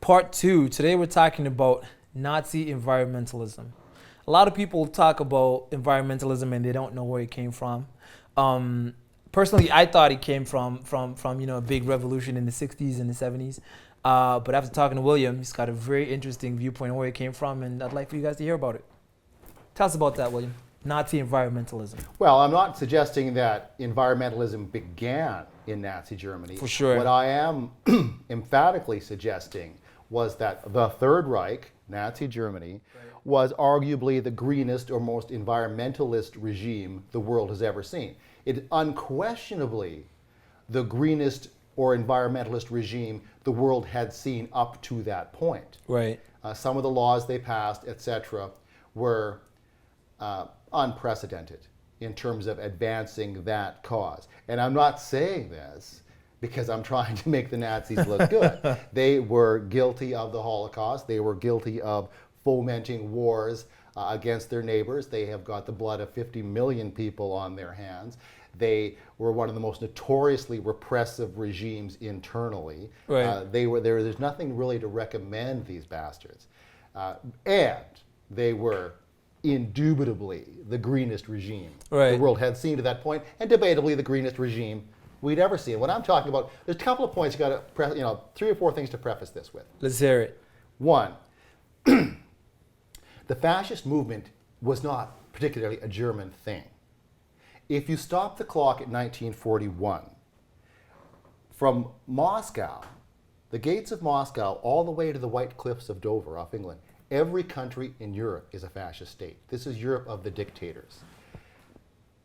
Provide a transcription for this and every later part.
Part 2. Today we're talking about Nazi environmentalism. A lot of people talk about environmentalism and they don't know where it came from. Personally, I thought it came from a big revolution in the 60s and the 70s. But after talking to William, he's got a very interesting viewpoint on where it came from, and I'd like for you guys to hear about it. Tell us about that, William. Nazi environmentalism. Well, I'm not suggesting that environmentalism began in Nazi Germany. For sure. What I am emphatically suggesting was that the Third Reich, Nazi Germany, was arguably the greenest or most environmentalist regime the world has ever seen. It unquestionably the greenest or environmentalist regime the world had seen up to that point. Right. Some of the laws they passed, etc., were unprecedented in terms of advancing that cause. And I'm not saying this because I'm trying to make the Nazis look good. They were guilty of the Holocaust. They were guilty of fomenting wars against their neighbors. They have got the blood of 50 million people on their hands. They were one of the most notoriously repressive regimes internally. Right. There's nothing really to recommend these bastards. And they were indubitably the greenest regime the world had seen to that point, and debatably the greenest regime we'd ever seen. What I'm talking about, there's a couple of points you got to, 3 or 4 things to preface this with. Let's hear it. One, the fascist movement was not particularly a German thing. If you stop the clock at 1941, from Moscow, the gates of Moscow, all the way to the White Cliffs of Dover off England, every country in Europe is a fascist state. This is Europe of the dictators.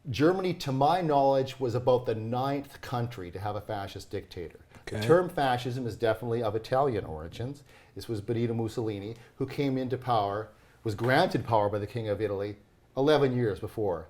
Germany, to my knowledge, was about the 9th country to have a fascist dictator. Okay. The term fascism is definitely of Italian origins. This was Benito Mussolini, who came into power, was granted power by the King of Italy 11 years before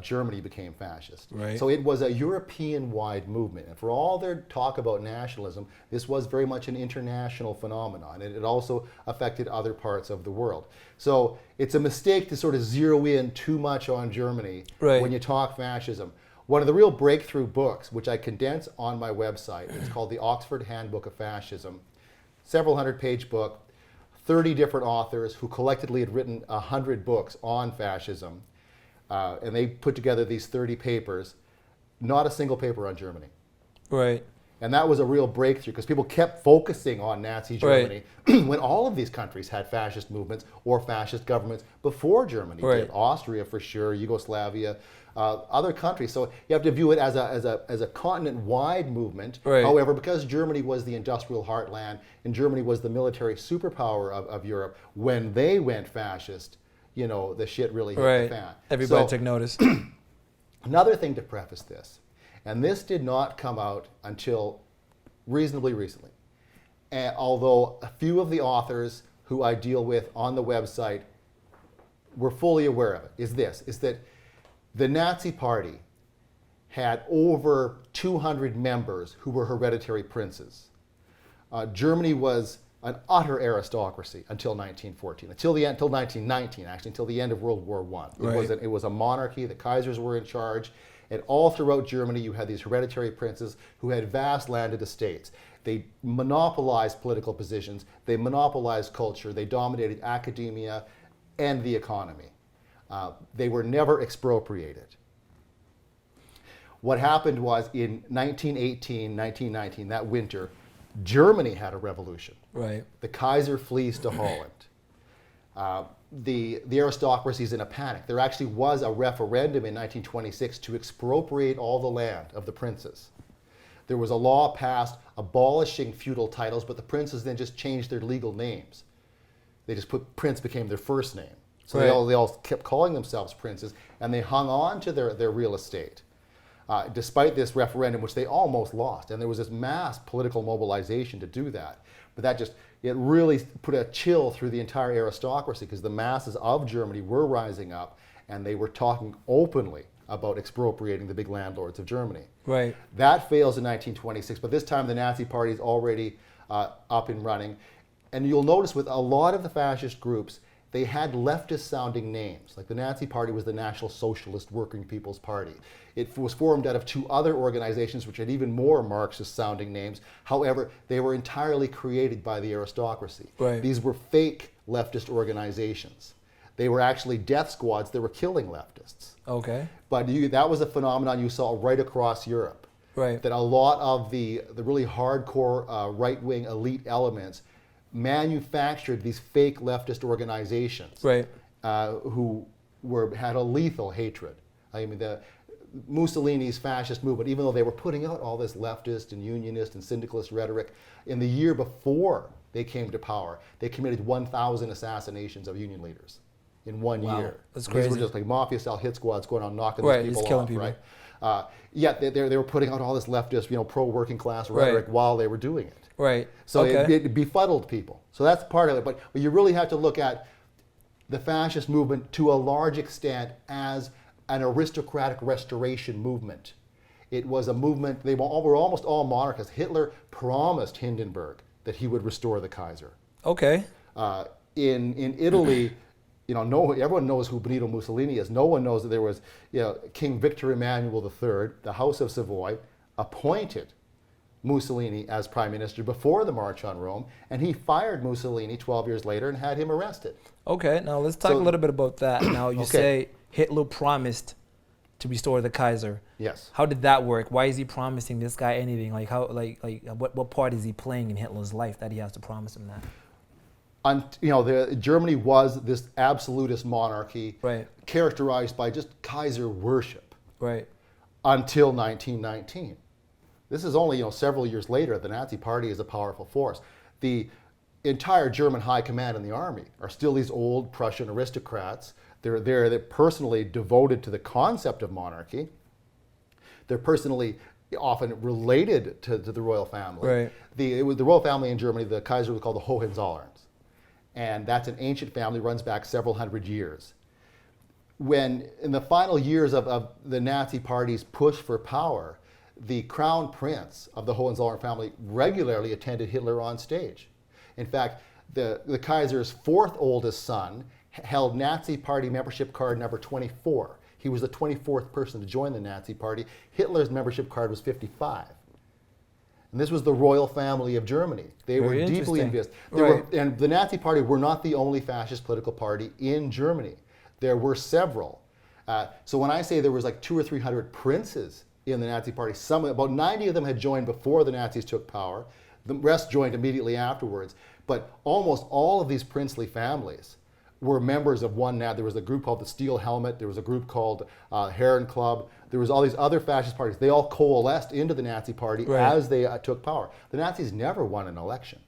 Germany became fascist. Right. So it was a European-wide movement. And for all their talk about nationalism, this was very much an international phenomenon. And it also affected other parts of the world. So it's a mistake to sort of zero in too much on Germany when you talk fascism. One of the real breakthrough books, which I condense on my website, it's called the Oxford Handbook of Fascism. Several hundred-page book, 30 different authors who collectively had written 100 books on fascism. And they put together these 30 papers, not a single paper on Germany. Right. And that was a real breakthrough because people kept focusing on Nazi Germany when all of these countries had fascist movements or fascist governments before Germany did. Austria for sure, Yugoslavia, other countries. So you have to view it as a continent-wide movement. However, because Germany was the industrial heartland and Germany was the military superpower of Europe, when they went fascist, the shit really hit the fan. Everybody took notice. Another thing to preface this, and this did not come out until reasonably recently, and although a few of the authors who I deal with on the website were fully aware of it, is that the Nazi Party had over 200 members who were hereditary princes. Germany was an utter aristocracy until 1914, until 1919, actually, until the end of World War I. It was a monarchy. The Kaisers were in charge, and all throughout Germany, you had these hereditary princes who had vast landed estates. They monopolized political positions. They monopolized culture. They dominated academia and the economy. They were never expropriated. What happened was in 1918, 1919, that winter, Germany had a revolution. The Kaiser flees to Holland. The aristocracy's in a panic. There actually was a referendum in 1926 to expropriate all the land of the princes. There was a law passed abolishing feudal titles, but the princes then just changed their legal names. They just prince became their first name. So they all kept calling themselves princes, and they hung on to their real estate. Despite this referendum, which they almost lost, and there was this mass political mobilization to do that. But it really put a chill through the entire aristocracy because the masses of Germany were rising up and they were talking openly about expropriating the big landlords of Germany. That fails in 1926, but this time the Nazi Party is already up and running. And you'll notice with a lot of the fascist groups, they had leftist-sounding names. Like the Nazi Party was the National Socialist Working People's Party. It was formed out of two other organizations which had even more Marxist-sounding names. However, they were entirely created by the aristocracy. Right. These were fake leftist organizations. They were actually death squads that were killing leftists. Okay. But that was a phenomenon you saw right across Europe. Right. That a lot of the really hardcore right-wing elite elements manufactured these fake leftist organizations, right, who had a lethal hatred. I mean, the Mussolini's fascist movement, even though they were putting out all this leftist and unionist and syndicalist rhetoric, in the year before they came to power, they committed 1,000 assassinations of union leaders in one year. That's crazy. These were just like mafia-style hit squads going on knocking right, these people just killing off, people. right? Yet they were putting out all this leftist, pro-working class rhetoric while they were doing it. Right. So it befuddled people. So that's part of it. But you really have to look at the fascist movement to a large extent as an aristocratic restoration movement. It was a movement, they were almost all monarchists. Hitler promised Hindenburg that he would restore the Kaiser. Okay. In Italy, everyone knows who Benito Mussolini is. No one knows that there was, King Victor Emmanuel III, the House of Savoy, appointed Mussolini as prime minister before the March on Rome, and he fired Mussolini 12 years later and had him arrested. Okay, now let's talk a little bit about that. Now you say Hitler promised to restore the Kaiser. Yes. How did that work? Why is he promising this guy anything? Like how? What part is he playing in Hitler's life that he has to promise him that? Germany was this absolutist monarchy, right, characterized by just Kaiser worship, right, until 1919. This is only several years later. The Nazi Party is a powerful force. The entire German high command in the army are still these old Prussian aristocrats. They're personally devoted to the concept of monarchy. They're personally often related to the royal family. Right. The royal family in Germany, the Kaiser was called the Hohenzollerns. And that's an ancient family, runs back several hundred years. When, in the final years of the Nazi Party's push for power, the crown prince of the Hohenzollern family regularly attended Hitler on stage. In fact, the Kaiser's fourth oldest son held Nazi Party membership card number 24. He was the 24th person to join the Nazi Party. Hitler's membership card was 55. And this was the royal family of Germany. They were deeply invested. And the Nazi Party were not the only fascist political party in Germany. There were several. So when I say there was like 200 or 300 princes in the Nazi Party, about 90 of them had joined before the Nazis took power. The rest joined immediately afterwards. But almost all of these princely families were members of one. There was a group called the Steel Helmet. There was a group called Herren Club. There was all these other fascist parties. They all coalesced into the Nazi Party as they took power. The Nazis never won an election.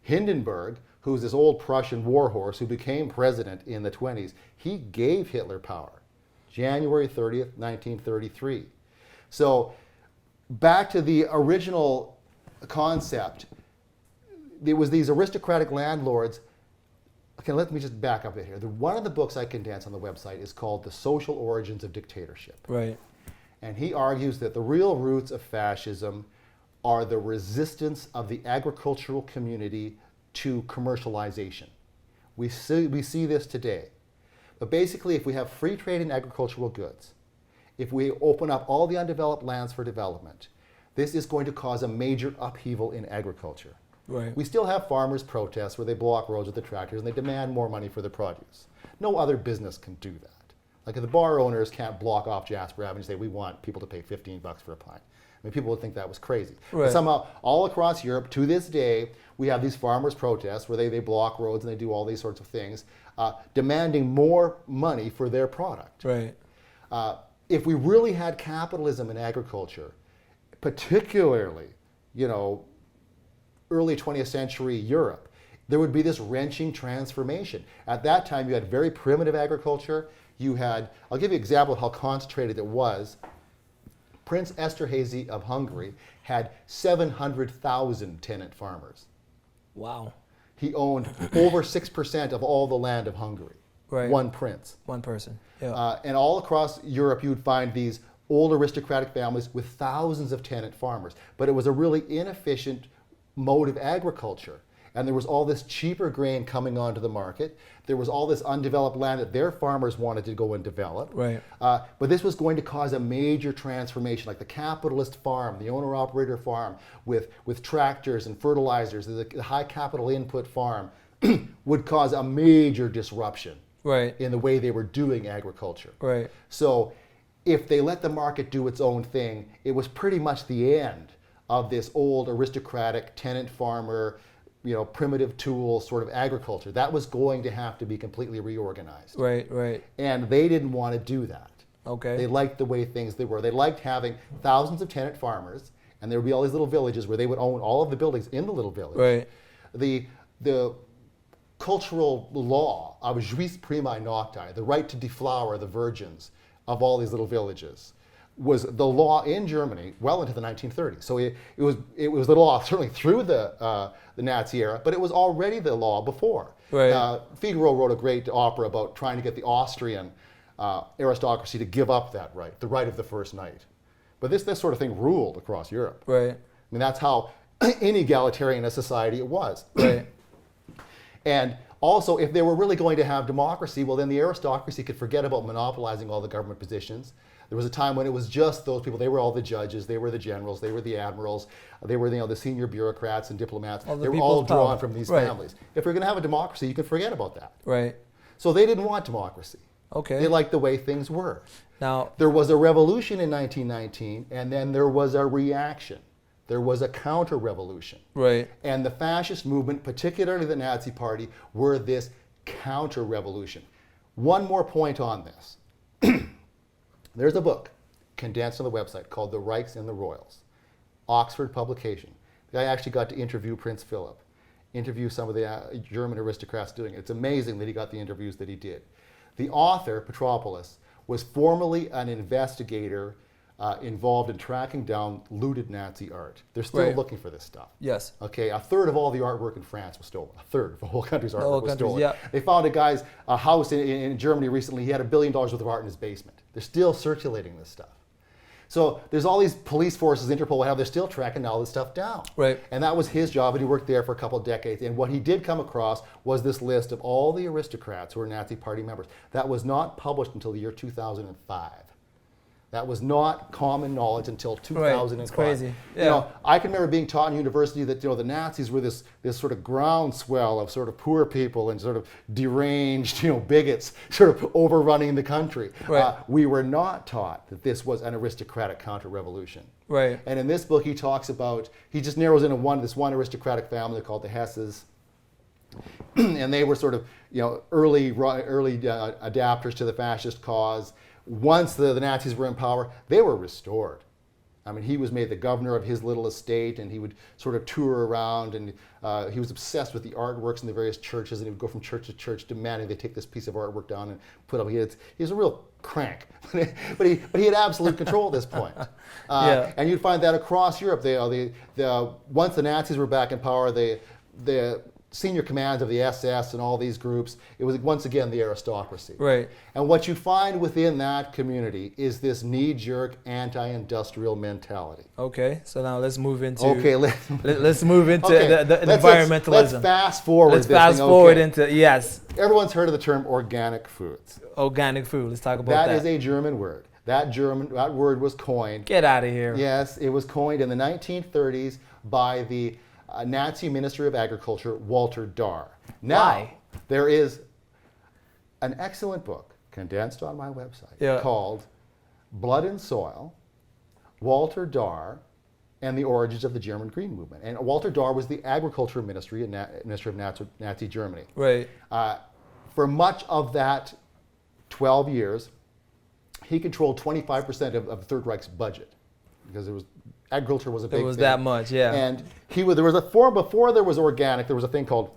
Hindenburg, who's this old Prussian warhorse who became president in the 1920s, he gave Hitler power. January 30th, 1933. So back to the original concept, there was these aristocratic landlords. Okay, let me just back up a bit here. One of the books I condense on the website is called The Social Origins of Dictatorship. Right. And he argues that the real roots of fascism are the resistance of the agricultural community to commercialization. We see this today. But basically, if we have free trade in agricultural goods, if we open up all the undeveloped lands for development, this is going to cause a major upheaval in agriculture. Right. We still have farmers' protests where they block roads with the tractors and they demand more money for their produce. No other business can do that. Like if the bar owners can't block off Jasper Avenue and say, we want people to pay $15 for a pint. I mean, people would think that was crazy. Right. But somehow, all across Europe, to this day, we have these farmers' protests where they block roads and they do all these sorts of things, demanding more money for their product. Right. If we really had capitalism in agriculture, particularly, early 20th century Europe, there would be this wrenching transformation. At that time, you had very primitive agriculture. You had, I'll give you an example of how concentrated it was. Prince Esterhazy of Hungary had 700,000 tenant farmers. Wow. He owned over 6% of all the land of Hungary. Right. One prince. One person. Yeah. And all across Europe, you would find these old aristocratic families with thousands of tenant farmers. But it was a really inefficient mode of agriculture. and there was all this cheaper grain coming onto the market. There was all this undeveloped land that their farmers wanted to go and develop. Right. But this was going to cause a major transformation, like the capitalist farm, the owner-operator farm with tractors and fertilizers, the high capital input farm would cause a major disruption in the way they were doing agriculture. Right. So if they let the market do its own thing, it was pretty much the end of this old aristocratic tenant farmer, primitive tool sort of agriculture. That was going to have to be completely reorganized. Right, right. And they didn't want to do that. Okay. They liked the way things they were. They liked having thousands of tenant farmers, and there would be all these little villages where they would own all of the buildings in the little village. Right. The cultural law of jus primae nocti, the right to deflower the virgins of all these little villages, was the law in Germany well into the 1930s. So it was the law certainly through the Nazi era, but it was already the law before. Right. Figaro wrote a great opera about trying to get the Austrian aristocracy to give up that right, the right of the first night. But this sort of thing ruled across Europe. Right. I mean, that's how inegalitarian a society it was. Right. And also, if they were really going to have democracy, well, then the aristocracy could forget about monopolizing all the government positions. There was a time when it was just those people. They were all the judges, they were the generals, they were the admirals, they were the senior bureaucrats and diplomats. They were all drawn from these families. If you're going to have a democracy, you can forget about that. Right. So they didn't want democracy. Okay. They liked the way things were. Now, there was a revolution in 1919, and then there was a reaction. There was a counter-revolution. Right. And the fascist movement, particularly the Nazi Party, were this counter-revolution. One more point on this. There's a book condensed on the website called The Reichs and the Royals, Oxford publication. The guy actually got to interview Prince Philip, interview some of the German aristocrats doing it. It's amazing that he got the interviews that he did. The author, Petropoulos, was formerly an investigator involved in tracking down looted Nazi art. They're still looking for this stuff. Yes. Okay, a third of all the artwork in France was stolen. A third of the whole country's artwork was stolen. Yeah. They found a guy's house in Germany recently. He had $1 billion worth of art in his basement. They're still circulating this stuff. So there's all these police forces, Interpol, they're still tracking all this stuff down. Right. And that was his job, and he worked there for a couple of decades. And what he did come across was this list of all the aristocrats who were Nazi Party members. That was not published until the year 2005. That was not common knowledge until 2005. Right. It's crazy. Yeah. I can remember being taught in university that the Nazis were this sort of groundswell of sort of poor people and sort of deranged bigots sort of overrunning the country. Right. We were not taught that this was an aristocratic counter-revolution. Right. And in this book, he talks about, he just narrows into this one aristocratic family called the Hesses. And they were sort of early adapters to the fascist cause. Once the Nazis were in power, they were restored. I mean, he was made the governor of his little estate, and he would sort of tour around, and he was obsessed with the artworks in the various churches, and he would go from church to church demanding they take this piece of artwork down and put up. He was a real crank, but he had absolute control at this point. And you'd find that across Europe. Once the Nazis were back in power, the senior commands of the SS and all these groups, it was once again the aristocracy. Right. And what you find within that community is this knee-jerk anti-industrial mentality. Okay, so now let's move into let's move into the environmentalism. Let's fast forward. Let's fast forward into Everyone's heard of the term organic foods. Organic food. Let's talk about that. That is a German word. That word was coined. Get out of here. Yes, it was coined in the 1930s by the Nazi Minister of Agriculture, Walter Dahr. Now, there is an excellent book condensed on my website called Blood and Soil, Walter Dahr, and the Origins of the German Green Movement. And Walter Dahr was the Agriculture Minister of Nazi Germany. Right. For much of that 12 years, he controlled 25% of the Third Reich's budget because agriculture was a big thing. It was that much, yeah. And there was a form, before there was organic, there was a thing called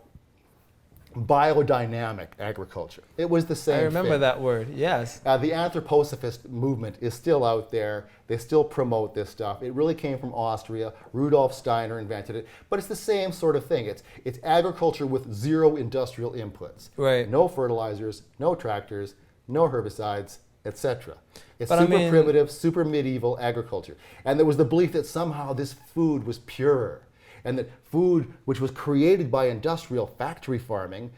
biodynamic agriculture. It was the same thing. I remember that word, yes. The anthropogenic movement is still out there. They still promote this stuff. It really came from Austria. Rudolf Steiner invented it. But it's the same sort of thing. It's agriculture with zero industrial inputs. Right. No fertilizers, no tractors, no herbicides, etc. It's primitive, super medieval agriculture. And there was the belief that somehow this food was pure and that food which was created by industrial factory farming,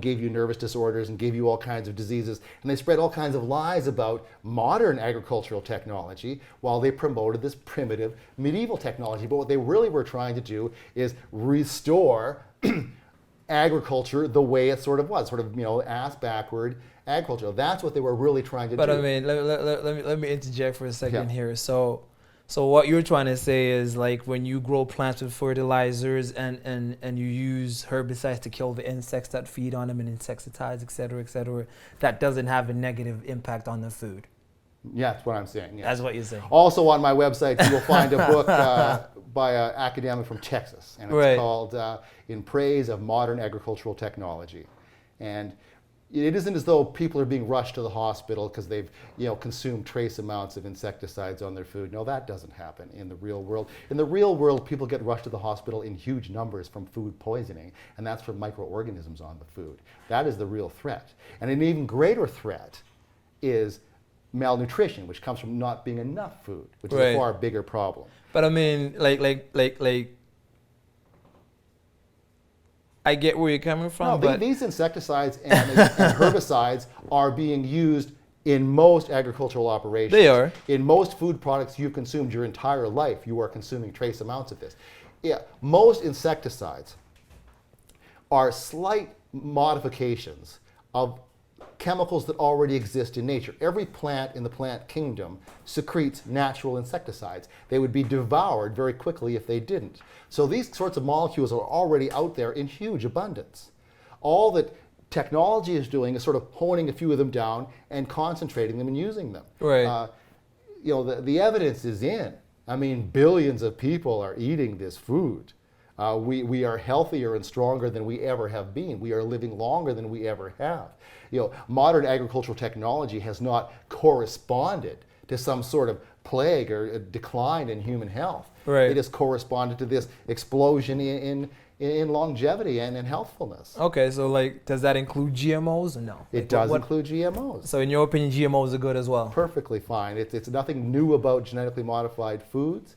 gave you nervous disorders and gave you all kinds of diseases. And they spread all kinds of lies about modern agricultural technology while they promoted this primitive medieval technology. But what they really were trying to do is restore agriculture the way it sort of was, ass backward agriculture. That's what they were really trying to do. But I mean, let me interject for a second here. So what you're trying to say is, like, when you grow plants with fertilizers and you use herbicides to kill the insects that feed on them and insecticides, et cetera, that doesn't have a negative impact on the food. Yeah, that's what I'm saying. Yeah. That's what you're saying. Also on my website, you will find a book by an academic from Texas, and it's called In Praise of Modern Agricultural Technology. And it isn't as though people are being rushed to the hospital because they've consumed trace amounts of insecticides on their food. No, that doesn't happen in the real world. In the real world, people get rushed to the hospital in huge numbers from food poisoning, and that's from microorganisms on the food. That is the real threat. And an even greater threat is malnutrition, which comes from not being enough food, which is a far bigger problem. But I mean, I get where you're coming from. No, these insecticides and herbicides are being used in most agricultural operations. They are. In most food products you've consumed your entire life, you are consuming trace amounts of this. Yeah, most insecticides are slight modifications of chemicals that already exist in nature. Every plant in the plant kingdom secretes natural insecticides. They would be devoured very quickly if they didn't. So these sorts of molecules are already out there in huge abundance. All that technology is doing is sort of honing a few of them down and concentrating them and using them. Right. The evidence is in. I mean, billions of people are eating this food. We are healthier and stronger than we ever have been. We are living longer than we ever have. Modern agricultural technology has not corresponded to some sort of plague or a decline in human health. Right. It has corresponded to this explosion in longevity and in healthfulness. Okay, so does that include GMOs or no? It does include GMOs. So in your opinion, GMOs are good as well? Perfectly fine. It's nothing new about genetically modified foods,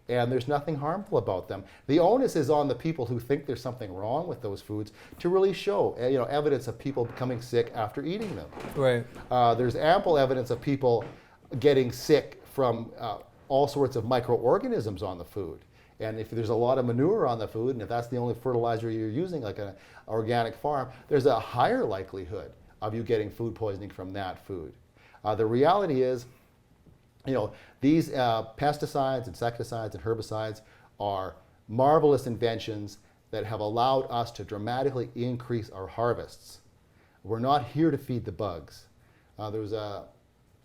and there's nothing harmful about them. The onus is on the people who think there's something wrong with those foods to really show evidence of people becoming sick after eating them. Right. There's ample evidence of people getting sick from all sorts of microorganisms on the food. And if there's a lot of manure on the food, and if that's the only fertilizer you're using, like an organic farm, there's a higher likelihood of you getting food poisoning from that food. The reality is, these pesticides, insecticides, and herbicides are marvelous inventions that have allowed us to dramatically increase our harvests. We're not here to feed the bugs. There was a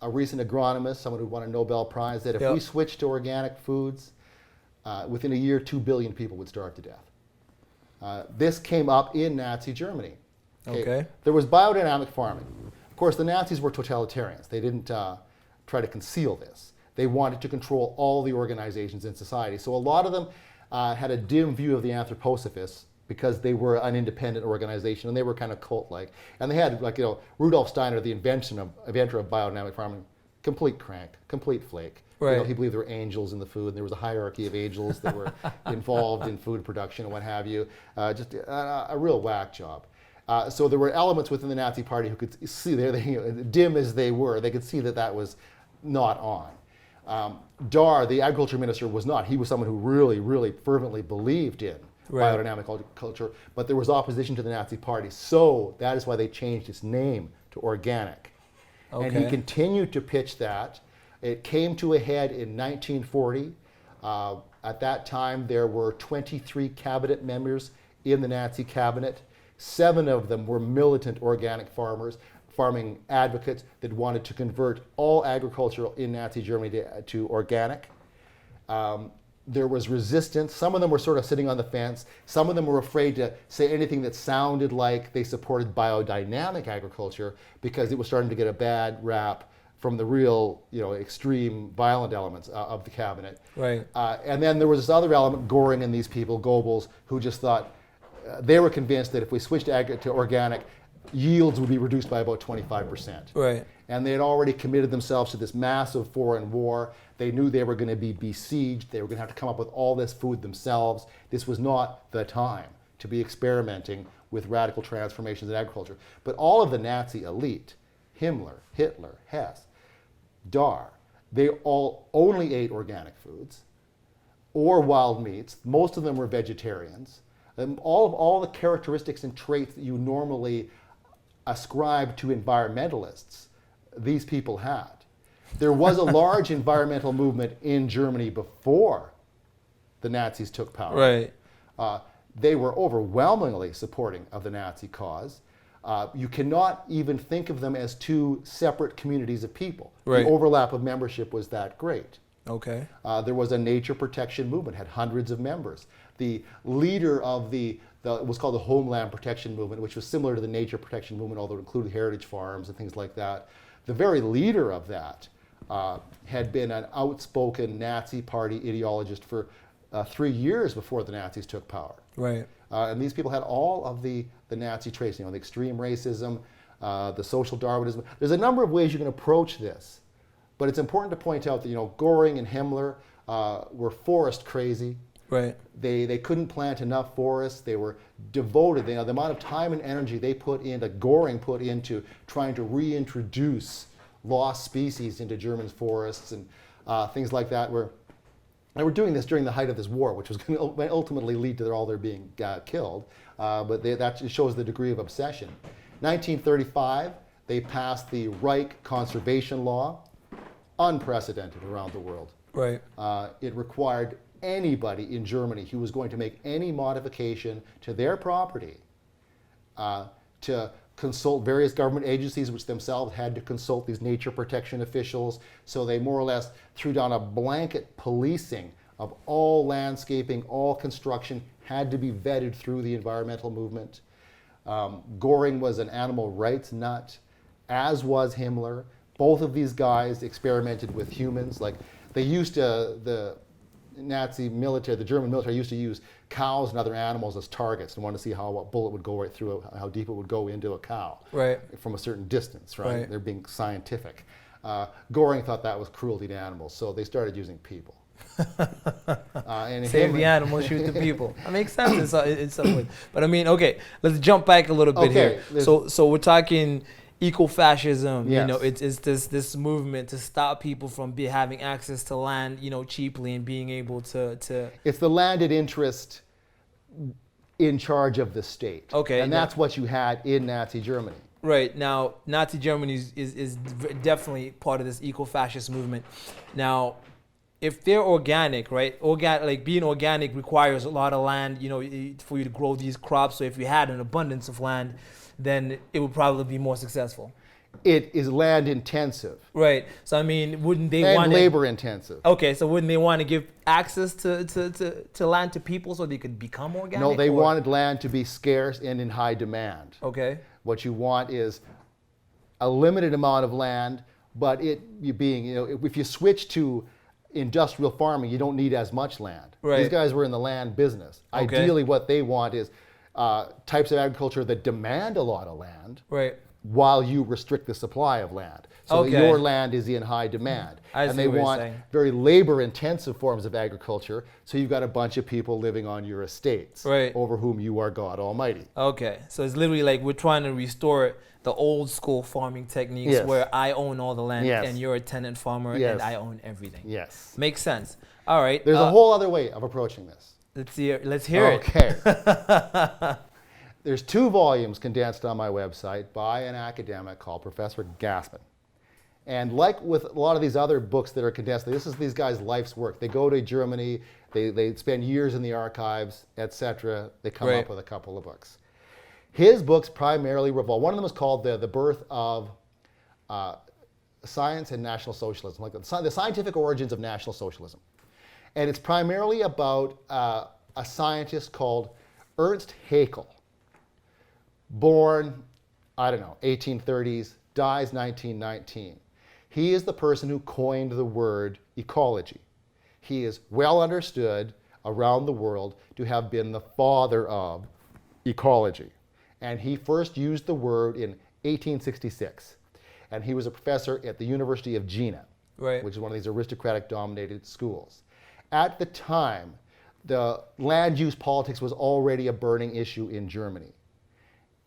recent agronomist, someone who won a Nobel Prize, that if we switched to organic foods, within a year, 2 billion people would starve to death. This came up in Nazi Germany. Okay. There was biodynamic farming. Of course, the Nazis were totalitarians. They didn't try to conceal this. They wanted to control all the organizations in society. So a lot of them had a dim view of the anthroposophists because they were an independent organization and they were kind of cult-like. And they had, Rudolf Steiner, the inventor of biodynamic farming, complete crank, complete flake. Right. He believed there were angels in the food. There was a hierarchy of angels that were involved in food production and what have you. Just a real whack job. So there were elements within the Nazi Party who could see, dim as they were, they could see that was not on. Dar, the agriculture minister, was not. He was someone who really, really fervently believed in biodynamic culture, but there was opposition to the Nazi Party. So that is why they changed its name to organic. Okay. And he continued to pitch that. It came to a head in 1940. At that time, there were 23 cabinet members in the Nazi cabinet. 7 of them were militant organic farming advocates that wanted to convert all agriculture in Nazi Germany to organic. There was resistance. Some of them were sort of sitting on the fence. Some of them were afraid to say anything that sounded like they supported biodynamic agriculture because it was starting to get a bad rap from the real, extreme violent elements of the cabinet. Right. And then there was this other element, Goring and these people, Goebbels, who just thought, they were convinced that if we switched to organic, yields would be reduced by about 25%. Right. And they had already committed themselves to this massive foreign war. They knew they were going to be besieged. They were going to have to come up with all this food themselves. This was not the time to be experimenting with radical transformations in agriculture. But all of the Nazi elite, Himmler, Hitler, Hess, Dar, they all only ate organic foods or wild meats. Most of them were vegetarians. And all the characteristics and traits that you normally ascribe to environmentalists, these people had. There was a large environmental movement in Germany before the Nazis took power. Right. They were overwhelmingly supporting of the Nazi cause. You cannot even think of them as two separate communities of people. Right. The overlap of membership was that great. Okay. There was a nature protection movement, had hundreds of members. The leader of it was called the Homeland Protection Movement, which was similar to the nature protection movement, although it included heritage farms and things like that. The very leader of that had been an outspoken Nazi party ideologist for 3 years before the Nazis took power. Right. And these people had all of the Nazi traits, the extreme racism, the social Darwinism. There's a number of ways you can approach this, but it's important to point out that Göring and Himmler were forest crazy. Right. They couldn't plant enough forests. They were devoted. The amount of time and energy Göring put into trying to reintroduce lost species into German forests and things like that. They were doing this during the height of this war, which was going to ultimately lead to all their being killed. But that shows the degree of obsession. 1935, they passed the Reich Conservation Law, unprecedented around the world. Right. It required anybody in Germany who was going to make any modification to their property to consult various government agencies, which themselves had to consult these nature protection officials. So they more or less threw down a blanket policing of all landscaping, all construction had to be vetted through the environmental movement. Göring was an animal rights nut, as was Himmler. Both of these guys experimented with humans. Like they used to, the Nazi military, the German military used to use cows and other animals as targets and wanted to see how a bullet would go right through, how deep it would go into a cow. Right. From a certain distance, right? Right. They're being scientific. Göring thought that was cruelty to animals, so they started using people. Save the animals, shoot the people. That makes sense in some ways. But I mean, okay, let's jump back a little bit here. So we're talking ecofascism. Yes. It's this movement to stop people from having access to land, cheaply and being able to. It's the landed interest in charge of the state. Okay. And that's what you had in Nazi Germany. Right. Now, Nazi Germany is definitely part of this eco-fascist movement. Now, if they're organic, right? Like being organic requires a lot of land, for you to grow these crops. So if you had an abundance of land, then it would probably be more successful. It is land intensive. Right. So I mean, wouldn't they want labor intensive? Okay. So wouldn't they want to give access to land to people so they could become organic? No, they wanted land to be scarce and in high demand. Okay. What you want is a limited amount of land, but if you switch to industrial farming, you don't need as much land. Right. These guys were in the land business. Okay. Ideally, what they want is types of agriculture that demand a lot of land. Right. While you restrict the supply of land. So that your land is in high demand. And they want very labor-intensive forms of agriculture, so you've got a bunch of people living on your estates, right, over whom you are God Almighty. Okay, so it's literally like we're trying to restore the old school farming techniques, yes, where I own all the land, yes, and you're a tenant farmer, yes, and I own everything. Yes. Makes sense. All right. There's a whole other way of approaching this. Let's hear it. Okay. There's 2 volumes condensed on my website by an academic called Professor Gassman. And like with a lot of these other books that are condensed, this is these guys' life's work. They go to Germany, they spend years in the archives, etc. They come up with a couple of books. His books primarily revolve, one of them is called The Birth of Science and National Socialism, like the scientific origins of National Socialism. And it's primarily about a scientist called Ernst Haeckel. Born, 1830s, dies 1919. He is the person who coined the word ecology. He is well understood around the world to have been the father of ecology. And he first used the word in 1866. And he was a professor at the University of Jena, right. which is one of these aristocratic-dominated schools. At the time, the land use politics was already a burning issue in Germany.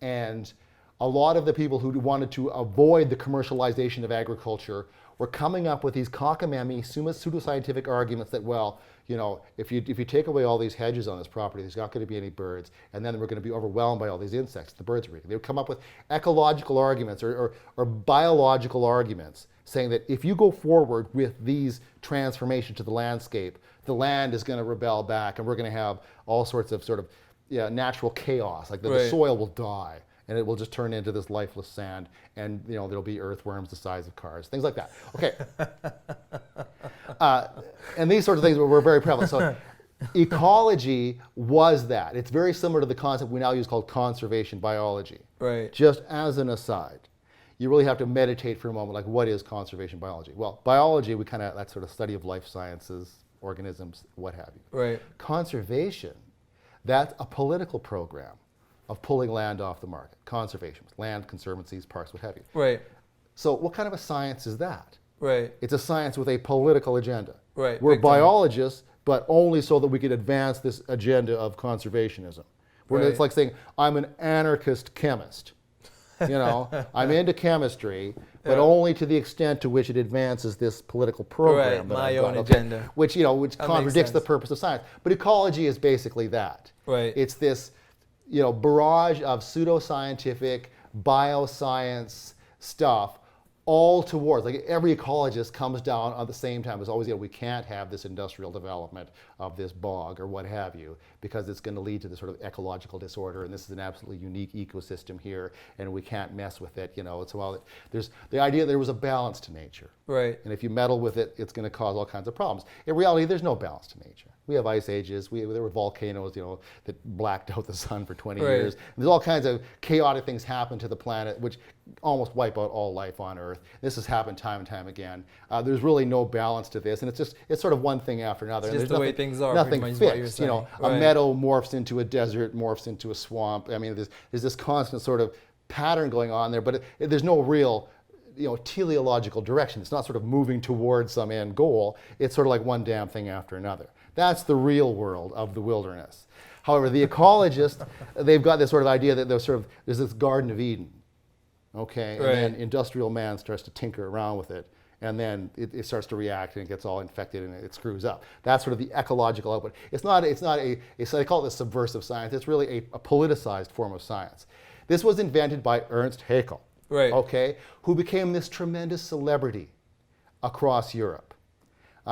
And a lot of the people who wanted to avoid the commercialization of agriculture were coming up with these cockamamie, pseudoscientific arguments that, well, you know, if you take away all these hedges on this property, there's not going to be any birds, and then we're going to be overwhelmed by all these insects the birds are eating. They would come up with ecological arguments or biological arguments saying that if you go forward with these transformations to the landscape, the land is going to rebel back, and we're going to have all sorts of sort of natural chaos, like the soil will die, and it will just turn into this lifeless sand, and you know there'll be earthworms the size of cars, things like that. Okay, and these sorts of things were very prevalent. So ecology was that. It's very similar to the concept we now use called conservation biology. Right. Just as an aside, you really have to meditate for a moment, like what is conservation biology? Well, biology, that's sort of study of life sciences, organisms, what have you. Right. Conservation, that's a political program of pulling land off the market. Conservation, land, conservancies, parks, what have you. Right. So what kind of a science is that? Right. It's a science with a political agenda. Right. We're biologists, but only so that we could advance this agenda of conservationism. It's like saying, I'm an anarchist chemist. You know, I'm into chemistry, but only to the extent to which it advances this political program that my I've own got, agenda. Which contradicts the purpose of science. But ecology is basically that. Right. It's this, barrage of pseudoscientific bioscience stuff, all towards, like every ecologist comes down at the same time as always, we can't have this industrial development of this bog or what have you, because it's going to lead to this sort of ecological disorder, and this is an absolutely unique ecosystem here, and we can't mess with it, So there's the idea there was a balance to nature. Right. And if you meddle with it, it's going to cause all kinds of problems. In reality, there's no balance to nature. We have ice ages. There were volcanoes, that blacked out the sun for 20 years. And there's all kinds of chaotic things happen to the planet, which almost wipe out all life on Earth. This has happened time and time again. There's really no balance to this, and it's sort of one thing after another. It's just the way things are. Nothing fixed. A Right. meadow morphs into a desert, morphs into a swamp. I mean, there's this constant sort of pattern going on there, but there's no real teleological direction. It's not sort of moving towards some end goal. It's sort of like one damn thing after another. That's the real world of the wilderness. However, the ecologists, they've got this sort of idea that there's this Garden of Eden, okay? Right. And then industrial man starts to tinker around with it, and then it starts to react, and it gets all infected, and it screws up. That's sort of the ecological output. They call it the subversive science. It's really a politicized form of science. This was invented by Ernst Haeckel, right. Okay, who became this tremendous celebrity across Europe.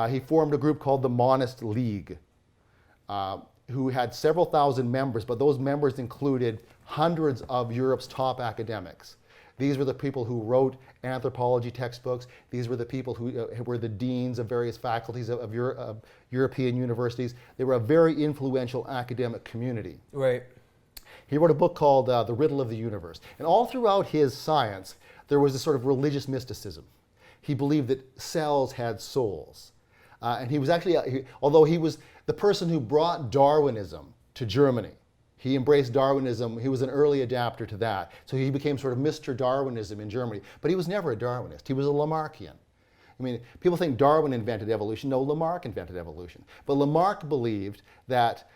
He formed a group called the Monist League, who had several thousand members, but those members included hundreds of Europe's top academics. These were the people who wrote anthropology textbooks. These were the people who were the deans of various faculties of European universities. They were a very influential academic community. Right. He wrote a book called The Riddle of the Universe. And all throughout his science, there was this sort of religious mysticism. He believed that cells had souls. And he was actually, although he was the person who brought Darwinism to Germany, he embraced Darwinism. He was an early adapter to that. So he became sort of Mr. Darwinism in Germany. But he was never a Darwinist. He was a Lamarckian. I mean, people think Darwin invented evolution. No, Lamarck invented evolution. But Lamarck believed that,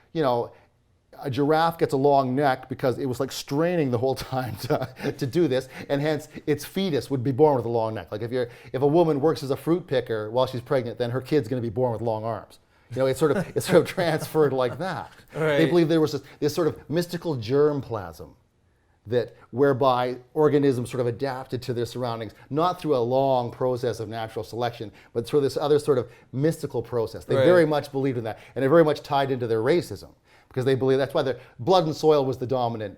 a giraffe gets a long neck because it was like straining the whole time to do this, and hence its fetus would be born with a long neck. Like if a woman works as a fruit picker while she's pregnant, then her kid's going to be born with long arms. It's sort of transferred like that. Right. They believe there was this sort of mystical germplasm whereby organisms sort of adapted to their surroundings, not through a long process of natural selection, but through this other sort of mystical process. They very much believed in that, and it very much tied into their racism. Because they believe that's why the blood and soil was the dominant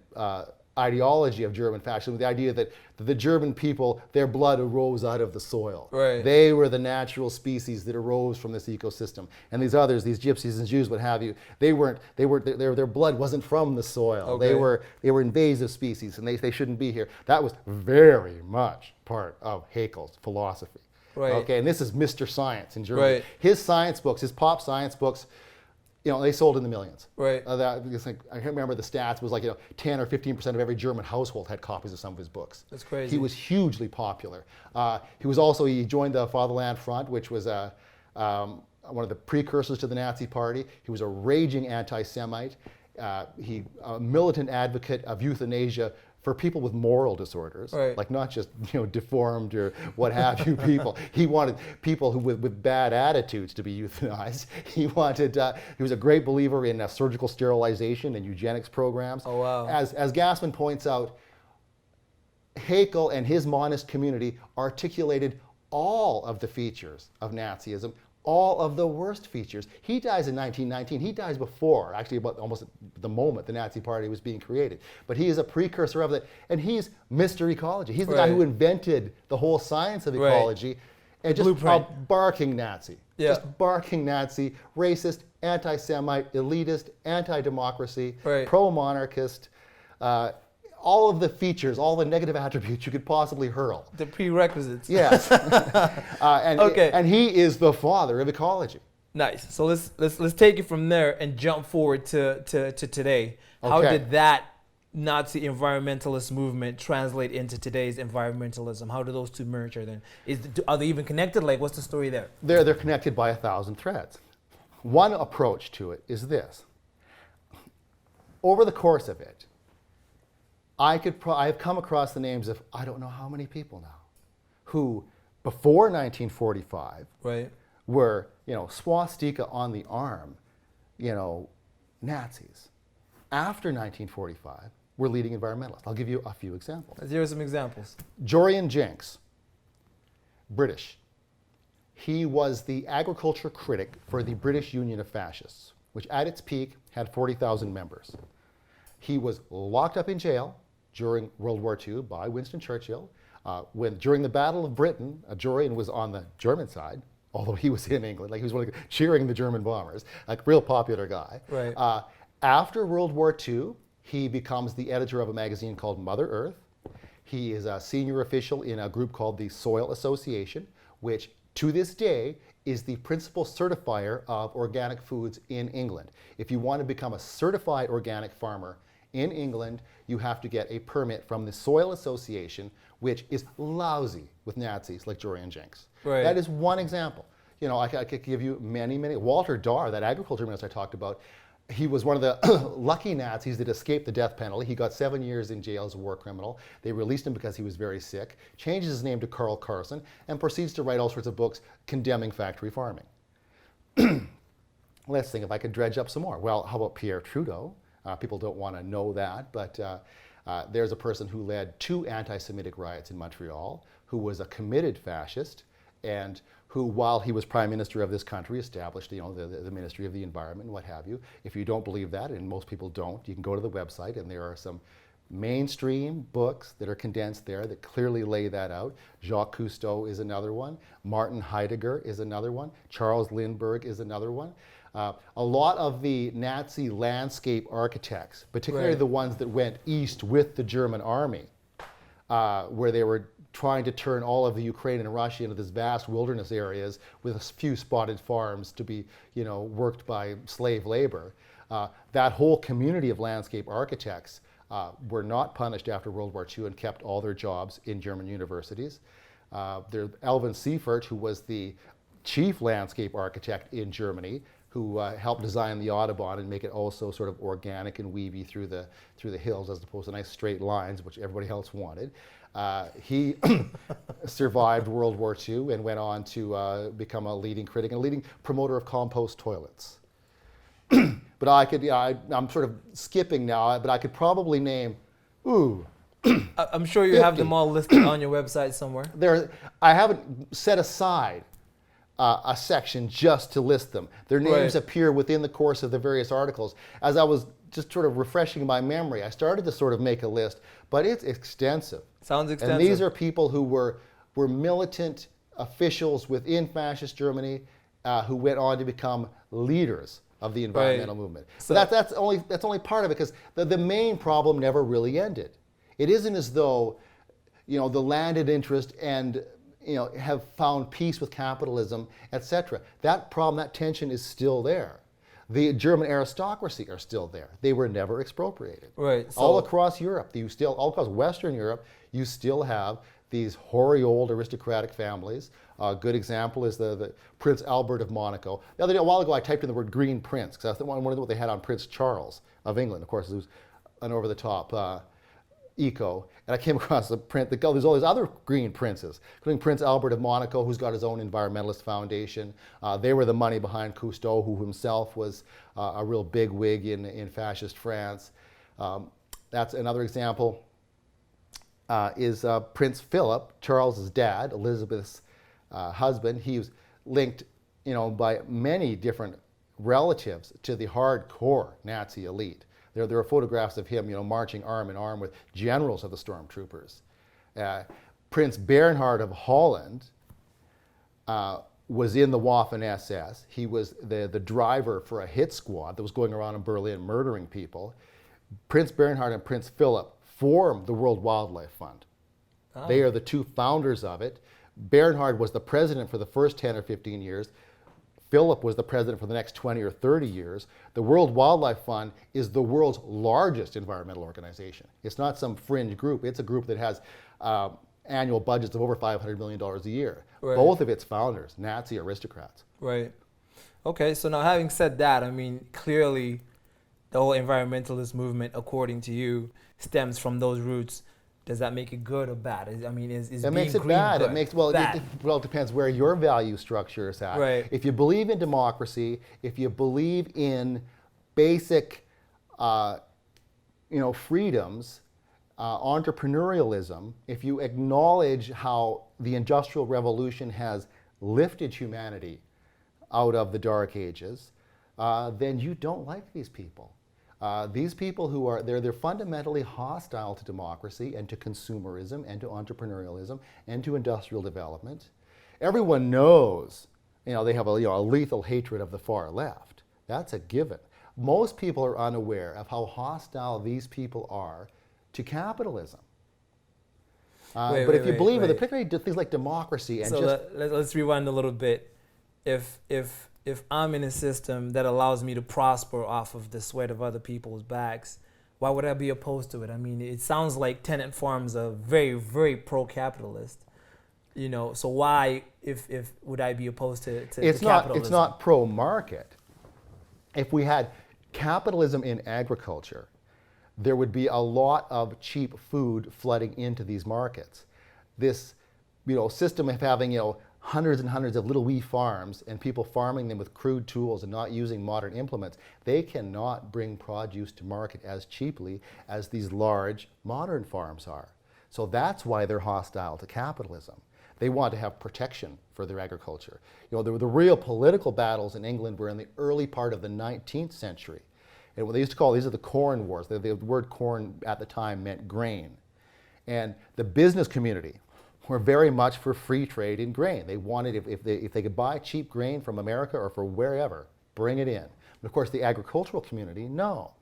ideology of German fascism, the idea that the German people, their blood arose out of the soil. Right. They were the natural species that arose from this ecosystem. And these others, these gypsies and Jews, what have you, their blood wasn't from the soil. Okay. They were invasive species, and they shouldn't be here. That was very much part of Haeckel's philosophy. Right. Okay, and this is Mr. Science in Germany. Right. His science books, his pop science books, they sold in the millions. Right. I can't remember the stats. It was like 10 or 15% of every German household had copies of some of his books. That's crazy. He was hugely popular. He joined the Fatherland Front, which was one of the precursors to the Nazi Party. He was a raging anti-Semite. He a militant advocate of euthanasia for people with moral disorders, right. like not just deformed or what have you people. He wanted people with bad attitudes to be euthanized. He was a great believer in surgical sterilization and eugenics programs. Oh, wow. As Gassman points out, Haeckel and his monist community articulated all of the features of Nazism, all of the worst features. He dies in 1919. He dies before, actually about almost the moment the Nazi Party was being created. But he is a precursor of it, and he's Mr. Ecology. He's the guy who invented the whole science of ecology, and just a barking Nazi. Yeah. Just barking Nazi, racist, anti-Semite, elitist, anti-democracy, pro-monarchist, all of the features, all the negative attributes you could possibly hurl. The prerequisites. Yes. And he is the father of ecology. Nice. So let's take it from there and jump forward to today. How did that Nazi environmentalist movement translate into today's environmentalism? How do those two merge? Are they even connected? Like, what's the story there? They're connected by 1,000 threads. One approach to it is this. Over the course of it, I've come across the names of I don't know how many people now who, before 1945, were, swastika on the arm, Nazis. After 1945, we're leading environmentalists. I'll give you a few examples. Let's hear some examples. Jorian Jenks, British. He was the agriculture critic for the British Union of Fascists, which at its peak had 40,000 members. He was locked up in jail during World War II by Winston Churchill. During the Battle of Britain, Jorian was on the German side, although he was in England. Like, he was cheering the German bombers, like real popular guy. Right. After World War II, he becomes the editor of a magazine called Mother Earth. He is a senior official in a group called the Soil Association, which to this day is the principal certifier of organic foods in England. If you want to become a certified organic farmer in England, you have to get a permit from the Soil Association, which is lousy with Nazis like Jorian Jenks. Right. That is one example. I could give you many. Walter Darr, that agriculture minister I talked about, he was one of the lucky Nazis that escaped the death penalty. He got 7 years in jail as a war criminal. They released him because he was very sick, changes his name to Carl Carson, and proceeds to write all sorts of books condemning factory farming. Let's think if I could dredge up some more. Well, how about Pierre Trudeau? People don't want to know that, but there's a person who led 2 anti-Semitic riots in Montreal, who was a committed fascist, and who, while he was prime minister of this country, established the Ministry of the Environment and what have you. If you don't believe that, and most people don't, you can go to the website, and there are some mainstream books that are condensed there that clearly lay that out. Jacques Cousteau is another one. Martin Heidegger is another one. Charles Lindbergh is another one. A lot of the Nazi landscape architects, particularly the ones that went east with the German army, where they were trying to turn all of the Ukraine and Russia into this vast wilderness areas with a few spotted farms to be, worked by slave labor. That whole community of landscape architects were not punished after World War II and kept all their jobs in German universities. There's Alvin Seifert, who was the chief landscape architect in Germany, who helped design the Autobahn and make it also sort of organic and weavy through the hills as opposed to nice straight lines, which everybody else wanted. He survived World War II and went on to become a leading critic and a leading promoter of compost toilets. But I'm sort of skipping now, but I could probably name, I'm sure you 50. have them all listed on your website somewhere. I haven't set aside a section just to list them. Their names appear within the course of the various articles. As I was just sort of refreshing my memory, I started to sort of make a list, but it's extensive. Sounds extensive. And these are people who were militant officials within fascist Germany who went on to become leaders of the environmental movement. So that's only part of it, because the main problem never really ended. It isn't as though the landed interest and have found peace with capitalism, etc. That problem, that tension is still there. The German aristocracy are still there. They were never expropriated. Right. So all across Europe, all across Western Europe, you still have these hoary old aristocratic families. A good example is the Prince Albert of Monaco. The other day, a while ago, I typed in the word green prince because I wondered what they had on Prince Charles of England. Of course, it was an over-the-top eco. And I came across a print that there's all these other green princes, including Prince Albert of Monaco, who's got his own environmentalist foundation. They were the money behind Cousteau, who himself was a real big wig in fascist France. That's another example. Is Prince Philip, Charles's dad, Elizabeth's husband. He was linked, by many different relatives to the hardcore Nazi elite. There are photographs of him, marching arm in arm with generals of the stormtroopers. Prince Bernhard of Holland was in the Waffen-SS. He was the driver for a hit squad that was going around in Berlin murdering people. Prince Bernhard and Prince Philip formed the World Wildlife Fund. Oh. They are the two founders of it. Bernhard was the president for the first 10 or 15 years. Philip was the president for the next 20 or 30 years. The World Wildlife Fund is the world's largest environmental organization. It's not some fringe group. It's a group that has annual budgets of over $500 million a year. Right. Both of its founders, Nazi aristocrats. Right. Okay, so now having said that, clearly the whole environmentalist movement, according to you, stems from those roots. Does that make it good or bad? Is it being makes it green bad. good? It makes it depends where your value structure is at. Right. If you believe in democracy, if you believe in basic, freedoms, entrepreneurialism, if you acknowledge how the Industrial Revolution has lifted humanity out of the Dark Ages, then you don't like these people. These people who are, they're fundamentally hostile to democracy and to consumerism and to entrepreneurialism and to industrial development. Everyone knows, they have a lethal hatred of the far left. That's a given. Most people are unaware of how hostile these people are to capitalism. But if you believe in it, particularly things like democracy and let's rewind a little bit. If I'm in a system that allows me to prosper off of the sweat of other people's backs, why would I be opposed to it? It sounds like tenant farms are very, very pro-capitalist. So why, if would I be opposed to capitalism? It's not pro-market. If we had capitalism in agriculture, there would be a lot of cheap food flooding into these markets. This, system of having, hundreds and hundreds of little wee farms and people farming them with crude tools and not using modern implements, they cannot bring produce to market as cheaply as these large modern farms are. So that's why they're hostile to capitalism. They want to have protection for their agriculture. The real political battles in England were in the early part of the 19th century. And what they used to call, these are the corn wars. The word corn at the time meant grain. And the business community were very much for free trade in grain. They wanted, if they could buy cheap grain from America or from wherever, bring it in. But of course, the agricultural community, no.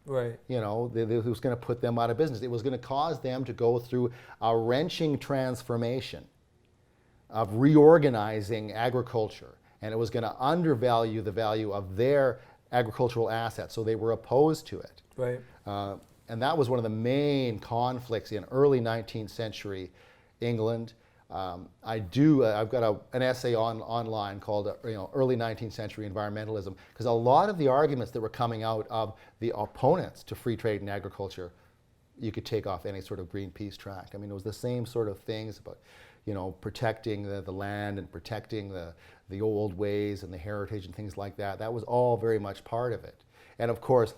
Right. It was going to put them out of business. It was going to cause them to go through a wrenching transformation of reorganizing agriculture. And it was going to undervalue the value of their agricultural assets. So they were opposed to it. Right. And that was one of the main conflicts in early 19th century England. I've got an essay online called Early 19th Century Environmentalism, because a lot of the arguments that were coming out of the opponents to free trade and agriculture, you could take off any sort of Greenpeace track. It was the same sort of things about protecting the land and protecting the old ways and the heritage and things like that. That was all very much part of it. And of course,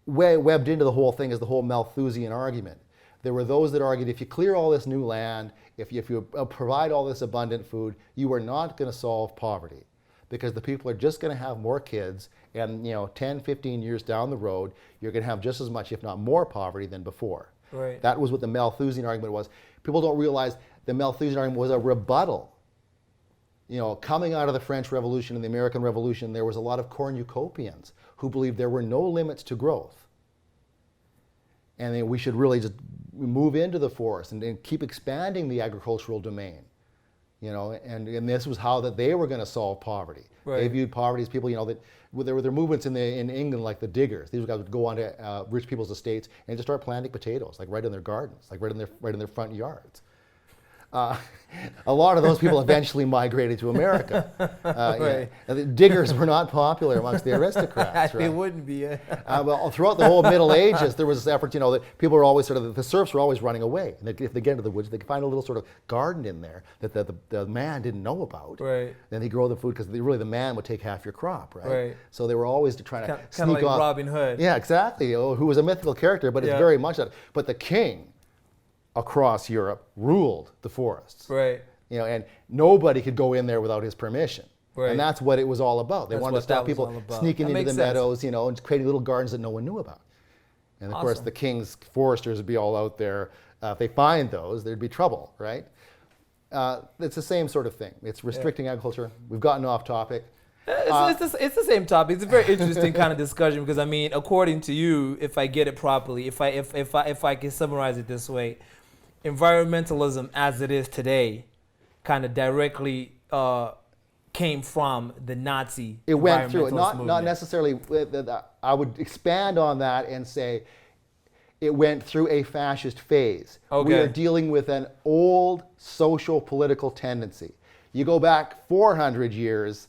webbed into the whole thing is the whole Malthusian argument. There were those that argued if you clear all this new land, if you provide all this abundant food, you are not going to solve poverty, because the people are just going to have more kids, and 10, 15 years down the road, you're going to have just as much, if not more, poverty than before. Right. That was what the Malthusian argument was. People don't realize the Malthusian argument was a rebuttal. Coming out of the French Revolution and the American Revolution, there was a lot of cornucopians who believed there were no limits to growth. And we should really just move into the forest and keep expanding the agricultural domain. you know, and this was how that they were going to solve poverty. Right. They viewed poverty as people, you know, that there were movements in England like the diggers. These guys would go onto rich people's estates and just start planting potatoes, like right in their gardens, like right in their front yards. A lot of those people eventually migrated to America. Right. Yeah. The diggers were not popular amongst the aristocrats. They Right? wouldn't be. Well, throughout the whole Middle Ages, there was this effort, you know, that people were always the serfs were always running away. And if they get into the woods, they could find a little sort of garden in there that the man didn't know about. Right. Then they grow the food because really the man would take half your crop, right? Right. So they were always trying to sneak kind of like off. Robin Hood. Yeah, exactly. Who was a mythical character, but it's very much that. But the king across Europe ruled the forests. Right. You know, and nobody could go in there without his permission. Right. And that's what it was all about. They wanted to stop people sneaking into the meadows, you know, and creating little gardens that no one knew about. And of course, the king's foresters would be all out there. If they find those, there'd be trouble, right? It's the same sort of thing. It's restricting agriculture. We've gotten off topic. It's the same topic. It's a very interesting kind of discussion because I mean, according to you, if I get it properly, if I can summarize it this way, environmentalism as it is today, kind of directly came from the Nazi. It went through it, not movement. necessarily. I would expand on that and say it went through a fascist phase. Okay. We are dealing with an old social political tendency. You go back 400 years,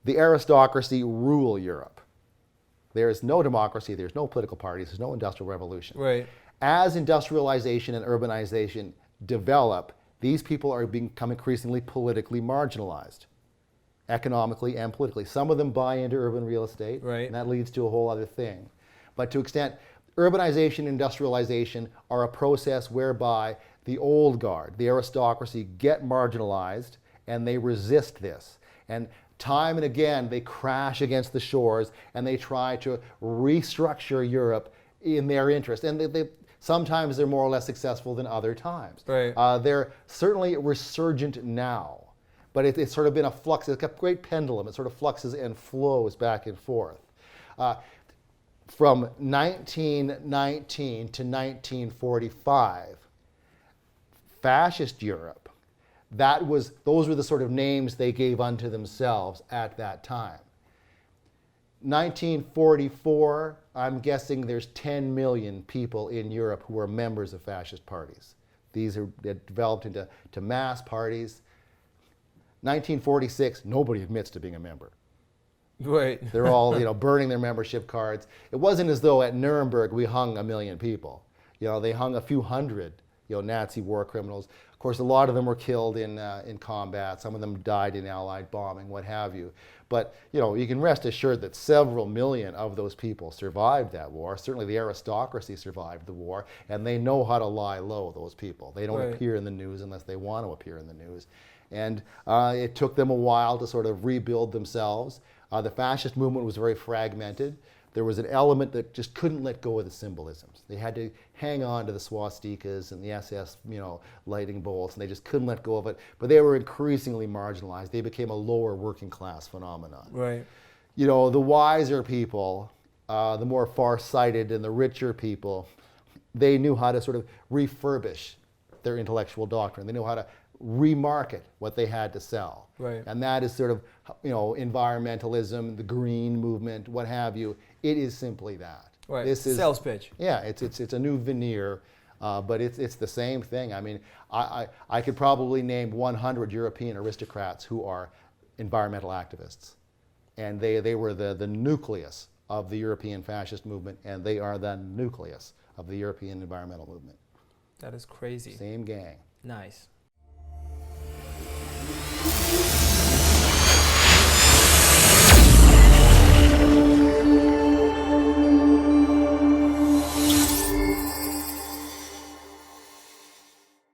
the aristocracy rule Europe. There is no democracy, there's no political parties, there's no industrial revolution. Right. As industrialization and urbanization develop, these people are become increasingly politically marginalized, economically and politically. Some of them buy into urban real estate, right, and that leads to a whole other thing. But to extent, urbanization, industrialization are a process whereby the old guard, the aristocracy, get marginalized, and they resist this. And time and again, they crash against the shores, and they try to restructure Europe in their interest. And sometimes they're more or less successful than other times. Right. They're certainly resurgent now, but it's sort of been a flux. It's got a great pendulum. It sort of fluxes and flows back and forth. From 1919 to 1945, fascist Europe, those were the sort of names they gave unto themselves at that time. 1944, I'm guessing there's 10 million people in Europe who are members of fascist parties. These are developed into mass parties. 1946, nobody admits to being a member. Right. They're all, burning their membership cards. It wasn't as though at Nuremberg we hung 1 million people. They hung a few hundred, Nazi war criminals. Of course, a lot of them were killed in combat. Some of them died in Allied bombing, what have you. But, you can rest assured that several million of those people survived that war. Certainly the aristocracy survived the war, and they know how to lie low, those people. They don't appear in the news unless they want to appear in the news. And it took them a while to sort of rebuild themselves. The fascist movement was very fragmented. There was an element that just couldn't let go of the symbolisms. They had to hang on to the swastikas and the SS, lightning bolts, and they just couldn't let go of it. But they were increasingly marginalized. They became a lower working class phenomenon. Right. The wiser people, the more far-sighted and the richer people, they knew how to sort of refurbish their intellectual doctrine. They knew how to remarket what they had to sell. Right. And that is sort of, environmentalism, the green movement, what have you. It is simply that. Right. This is sales pitch. Yeah, it's a new veneer, but it's the same thing. I mean, I could probably name 100 European aristocrats who are environmental activists, and they were the nucleus of the European fascist movement, and they are the nucleus of the European environmental movement. That is crazy. Same gang. Nice.